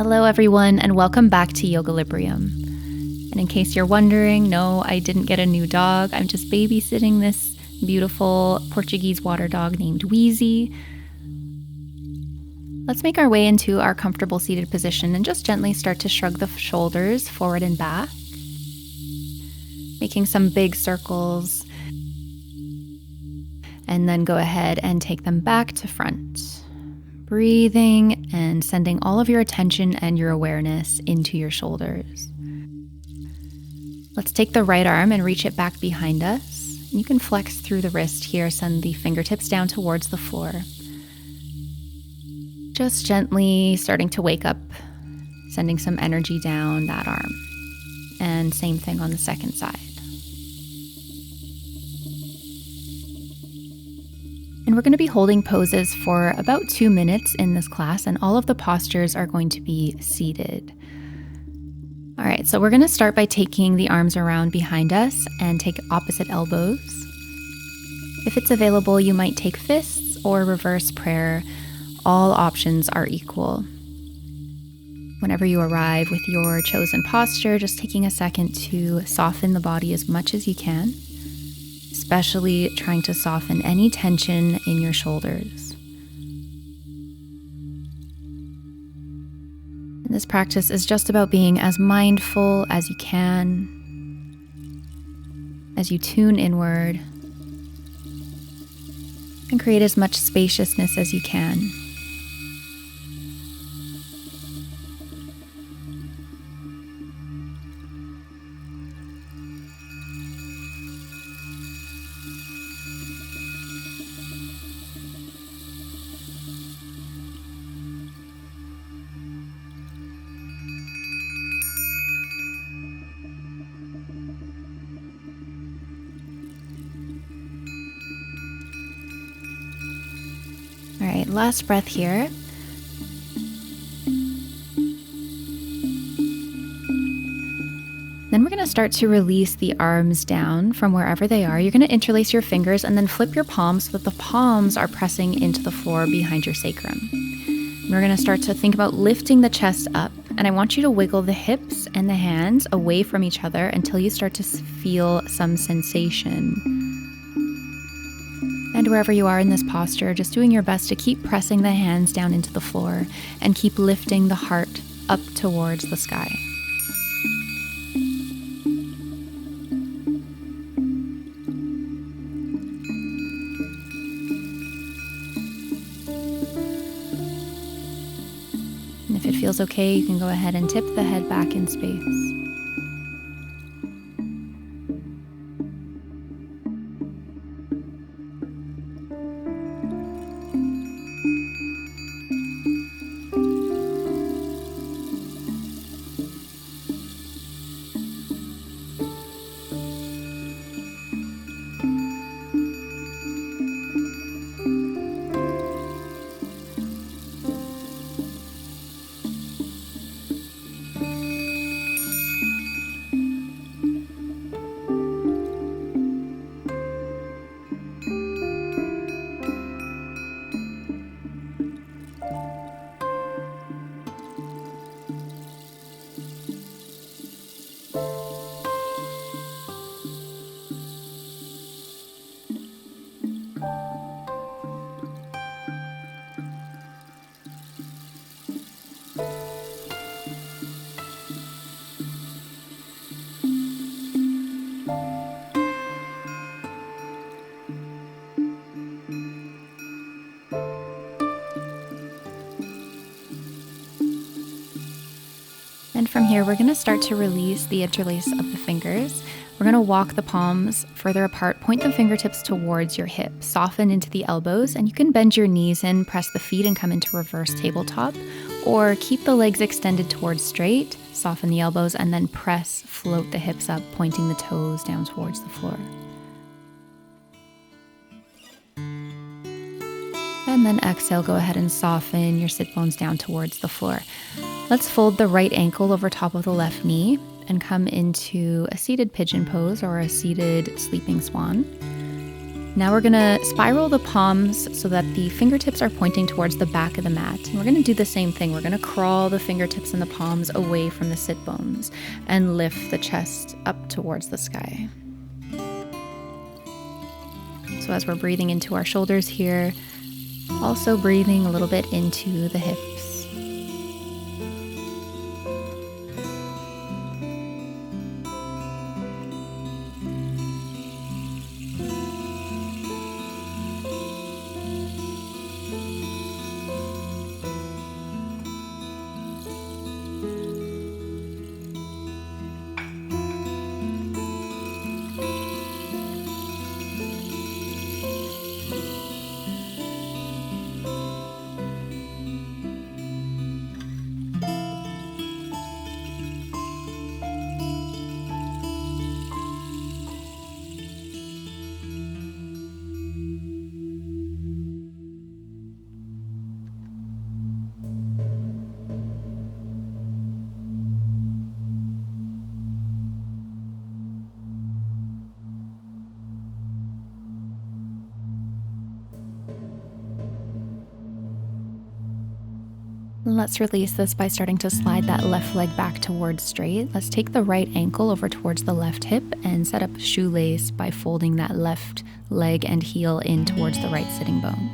Hello everyone, and welcome back to Yogalibrium. And in case you're wondering, no, I didn't get a new dog. I'm just babysitting this beautiful Portuguese water dog named Wheezy. Let's make our way into our comfortable seated position and just gently start to shrug the shoulders forward and back, making some big circles, and then go ahead and take them back to front. Breathing and sending all of your attention and your awareness into your shoulders. Let's take the right arm and reach it back behind us. You can flex through the wrist here, send the fingertips down towards the floor. Just gently starting to wake up, sending some energy down that arm. And same thing on the second side. And we're going to be holding poses for about 2 minutes in this class, and all of the postures are going to be seated. All right, so we're going to start by taking the arms around behind us and take opposite elbows. If it's available, you might take fists or reverse prayer. All options are equal. Whenever you arrive with your chosen posture, just taking a second to soften the body as much as you can, especially trying to soften any tension in your shoulders. And this practice is just about being as mindful as you can, as you tune inward, and create as much spaciousness as you can. All right, last breath here. Then we're going to start to release the arms down from wherever they are. You're going to interlace your fingers and then flip your palms so that the palms are pressing into the floor behind your sacrum. And we're going to start to think about lifting the chest up, and I want you to wiggle the hips and the hands away from each other until you start to feel some sensation. And wherever you are in this posture, just doing your best to keep pressing the hands down into the floor and keep lifting the heart up towards the sky. And if it feels okay, you can go ahead and tip the head back in space. And from here, we're going to start to release the interlace of the fingers. We're going to walk the palms further apart, point the fingertips towards your hips, soften into the elbows, and you can bend your knees in, press the feet, and come into reverse tabletop, or keep the legs extended towards straight, soften the elbows, and then press, float the hips up, pointing the toes down towards the floor. And then exhale, go ahead and soften your sit bones down towards the floor. Let's fold the right ankle over top of the left knee and come into a seated pigeon pose or a seated sleeping swan. Now we're gonna spiral the palms so that the fingertips are pointing towards the back of the mat. And we're gonna do the same thing. We're gonna crawl the fingertips and the palms away from the sit bones and lift the chest up towards the sky. So as we're breathing into our shoulders here, also breathing a little bit into the hips. Let's release this by starting to slide that left leg back towards straight. Let's take the right ankle over towards the left hip and set up a shoelace by folding that left leg and heel in towards the right sitting bone.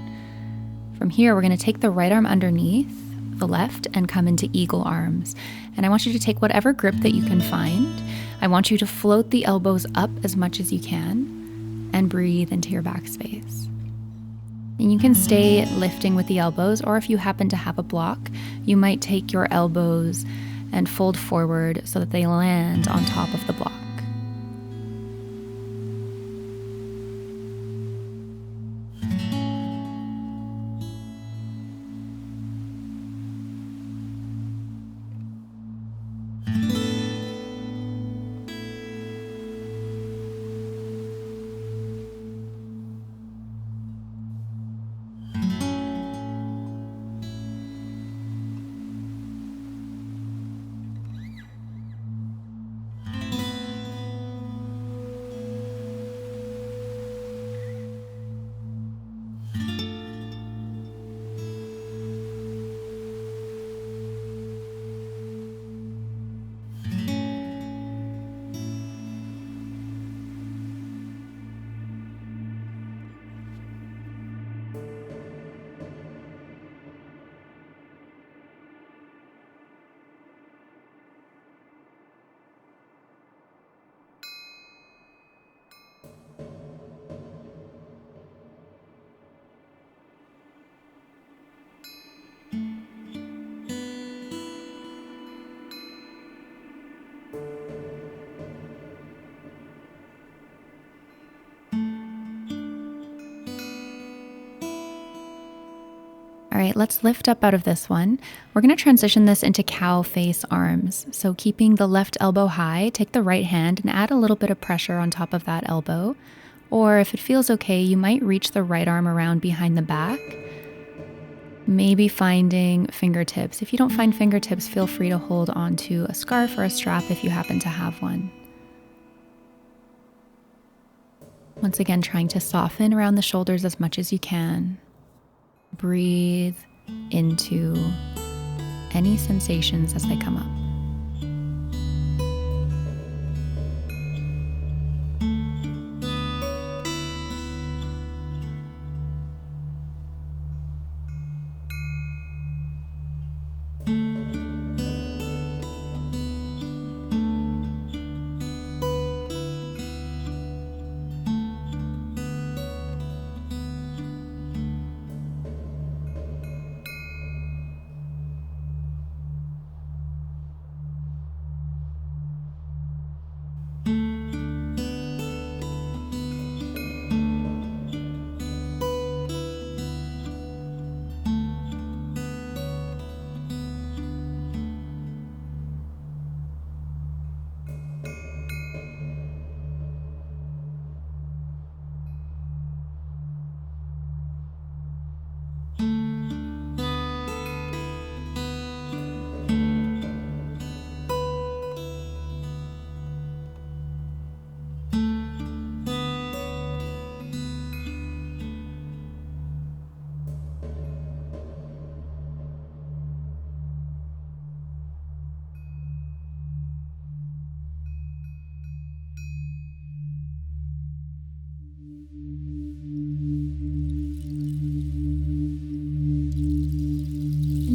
From here, we're going to take the right arm underneath the left and come into eagle arms. And I want you to take whatever grip that you can find. I want you to float the elbows up as much as you can and breathe into your back space. And you can stay lifting with the elbows, or if you happen to have a block, you might take your elbows and fold forward so that they land on top of the block. All right, let's lift up out of this one. We're going to transition this into cow face arms. So keeping the left elbow high, take the right hand and add a little bit of pressure on top of that elbow. Or if it feels okay, you might reach the right arm around behind the back, maybe finding fingertips. If you don't find fingertips, feel free to hold onto a scarf or a strap if you happen to have one. Once again, trying to soften around the shoulders as much as you can. Breathe into any sensations as they come up.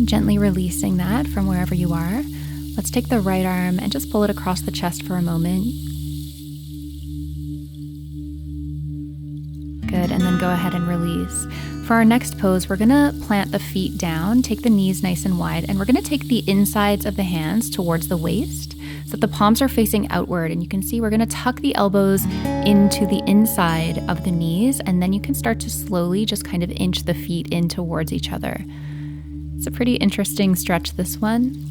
gently releasing that from wherever you are. Let's take the right arm and just pull it across the chest for a moment. Good, and then go ahead and release. For our next pose, we're gonna plant the feet down, take the knees nice and wide, and we're gonna take the insides of the hands towards the waist so that the palms are facing outward. And you can see we're gonna tuck the elbows into the inside of the knees, and then you can start to slowly just kind of inch the feet in towards each other. It's a pretty interesting stretch, this one.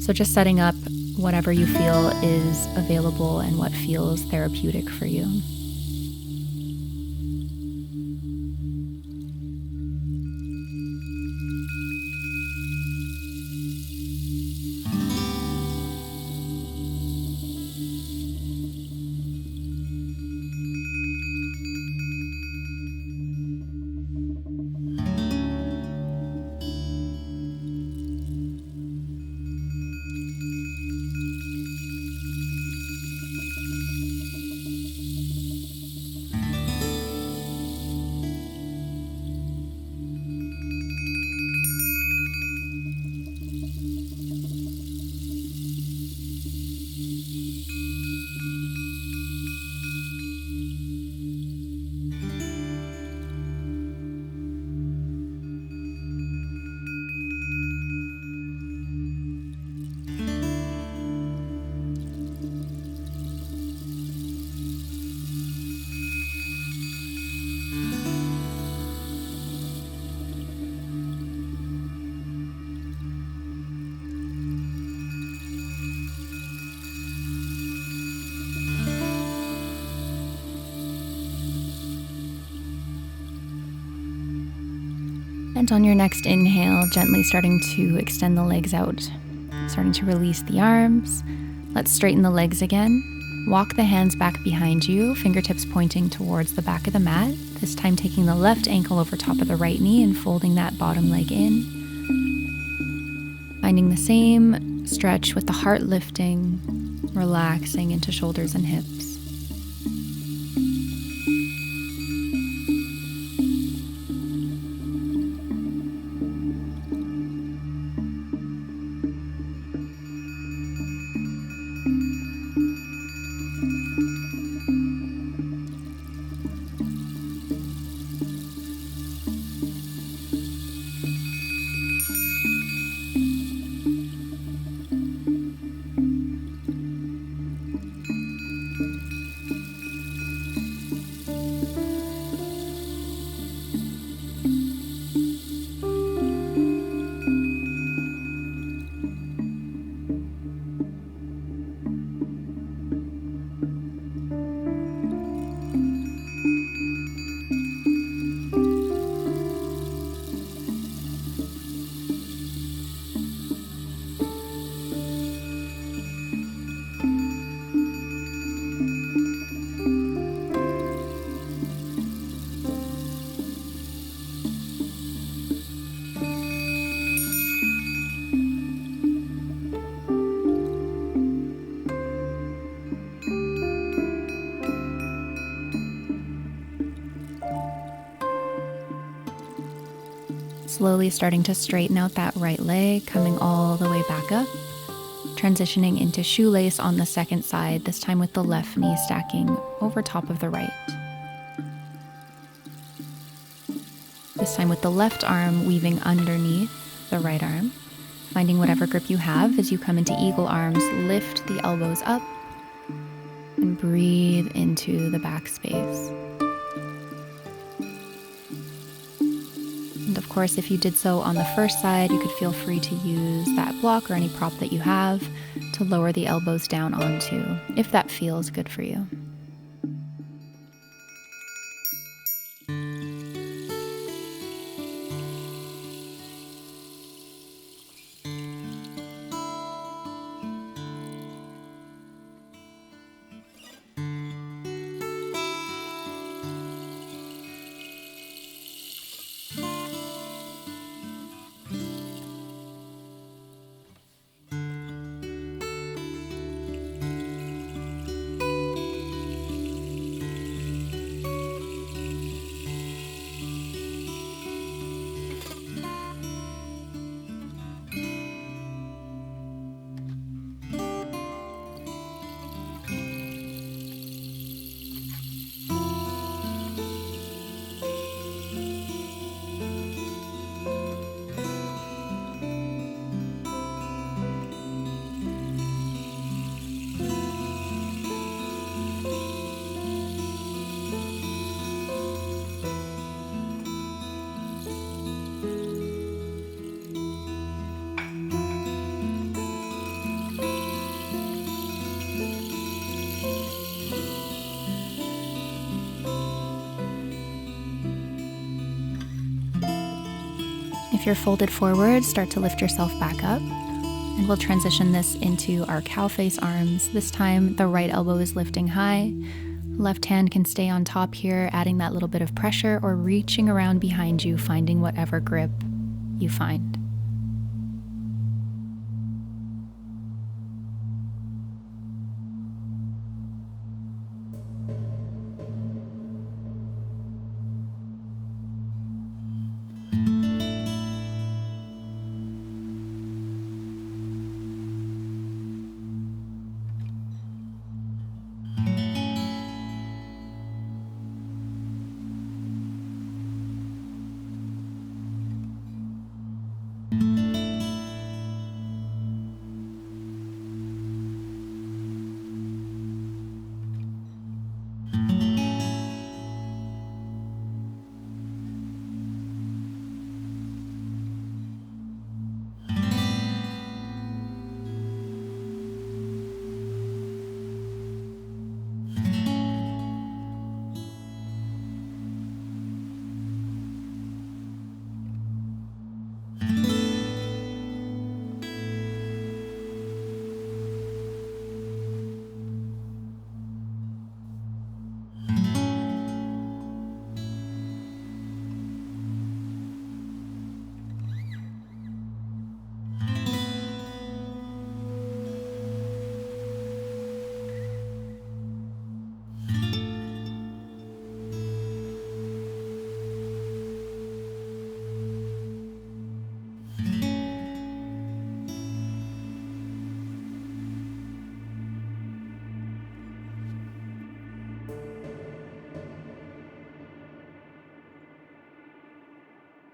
So just setting up whatever you feel is available and what feels therapeutic for you. And on your next inhale, gently starting to extend the legs out, starting to release the arms. Let's straighten the legs again. Walk the hands back behind you, fingertips pointing towards the back of the mat. This time taking the left ankle over top of the right knee and folding that bottom leg in. Finding the same stretch with the heart lifting, relaxing into shoulders and hips. Slowly starting to straighten out that right leg, coming all the way back up. Transitioning into shoelace on the second side, this time with the left knee stacking over top of the right. This time with the left arm weaving underneath the right arm. Finding whatever grip you have as you come into eagle arms, lift the elbows up and breathe into the back space. And of course, if you did so on the first side, you could feel free to use that block or any prop that you have to lower the elbows down onto, if that feels good for you. If you're folded forward, start to lift yourself back up. And we'll transition this into our cow face arms. This time, the right elbow is lifting high. Left hand can stay on top here, adding that little bit of pressure or reaching around behind you, finding whatever grip you find.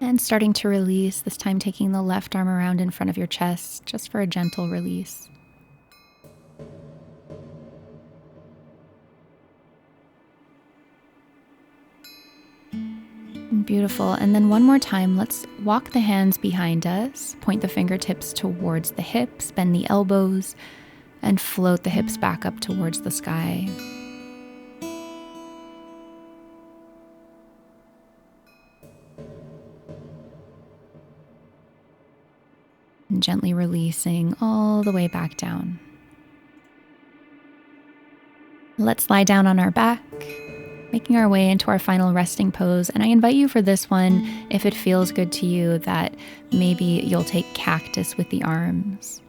And starting to release, this time taking the left arm around in front of your chest, just for a gentle release. Beautiful. And then one more time, let's walk the hands behind us, point the fingertips towards the hips, bend the elbows, and float the hips back up towards the sky. And gently releasing all the way back down. Let's lie down on our back, making our way into our final resting pose. And I invite you for this one, if it feels good to you, that maybe you'll take cactus with the arms.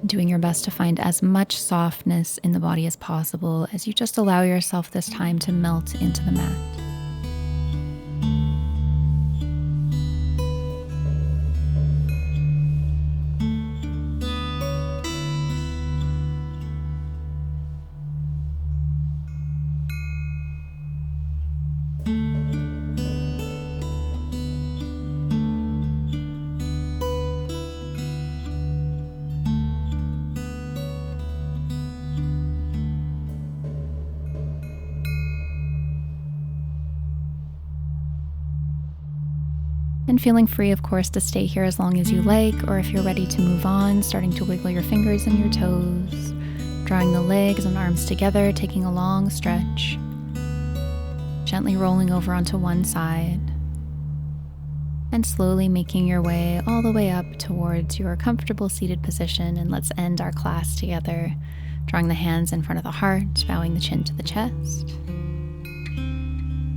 Doing your best to find as much softness in the body as possible as you just allow yourself this time to melt into the mat. And feeling free, of course, to stay here as long as you like, or if you're ready to move on, starting to wiggle your fingers and your toes, drawing the legs and arms together, taking a long stretch, gently rolling over onto one side, and slowly making your way all the way up towards your comfortable seated position. And let's end our class together, drawing the hands in front of the heart, bowing the chin to the chest.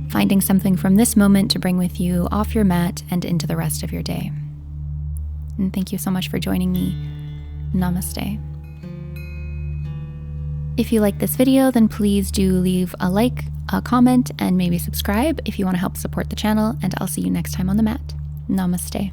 Finding something from this moment to bring with you off your mat and into the rest of your day. And thank you so much for joining me. Namaste. If you like this video, then please do leave a like, a comment, and maybe subscribe if you want to help support the channel, and I'll see you next time on the mat. Namaste.